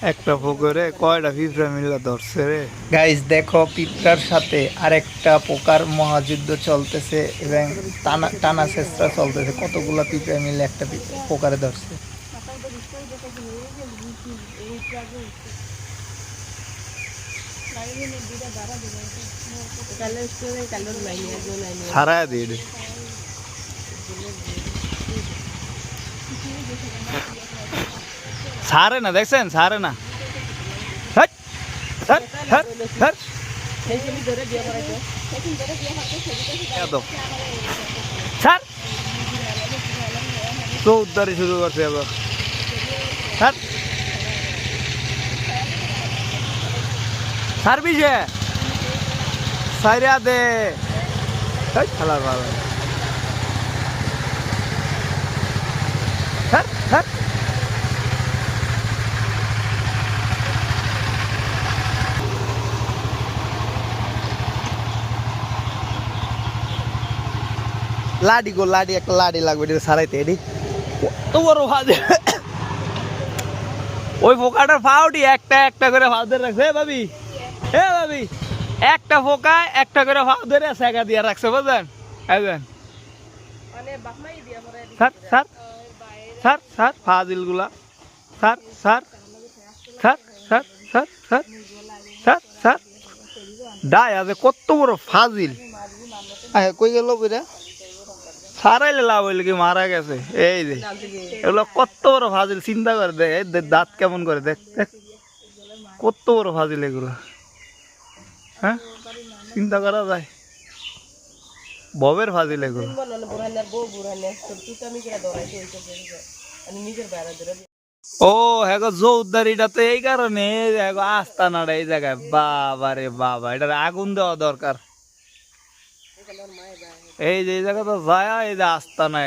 একটা পুকুরে কয়টা পিঁপড়া মিলে ধরছে রে গাইস, দেখো পিঁপড়ার সাথে আরেকটা পোকার মহাযুদ্ধ চলতেছে এবং টানা টানা চেষ্টা চলতেছে। কতগুলা পিঁপড়া মিলে একটা পোকারে ধরছে। সারা দিন সারে না, দেখছেন সারে না। হ্যাট, হ্যাট, হ্যাট, হ্যাট। একদম। ছাড়, তো উদ্ধারই শুরু করছে এবার। ছাড়, ছাড়বি যে সাইরা দে। খেলা ভালো। ছাড়, ছাড়। লাডি গো লাডি, একটা লাডি লাগবে এটা সারাইতে। এডি তো বড় ভাজে ওই পোকাটার ফাউটি একটা একটা করে ফাউ ধরে রাখছে। ভাবি, হে ভাবি, একটা পোকা একটা করে ফাউ ধরে সেকা দিয়ে রাখছে, বুঝলেন? বুঝলেন? স্যার স্যার স্যার স্যার ফাজিল গুলা, sir sir sir sir sir sir sir sir ডাই আছে কত বড় ফাজিল। কই গেল বুঝা সারাইলে লাভ হইলে কি মারা গেছে। এই যে এগুলো কত বড় ফাজিল, চিন্তা করে দেখ, দাঁত কেমন করে দেখ, দেখ কত বড় ফাজিল এগুলো। হ্যাঁ, চিন্তা করা যায়, ববের ফাজিল এগুলো। ও হ্যাঁ, জোরদারিটা তো এই কারণে আস্তানাটা এই জায়গায়। বাবা রে বাবা, এটার আগুন দেওয়া দরকার। এই যে এই জায়গা তো যায়, এই যে আস্তানা।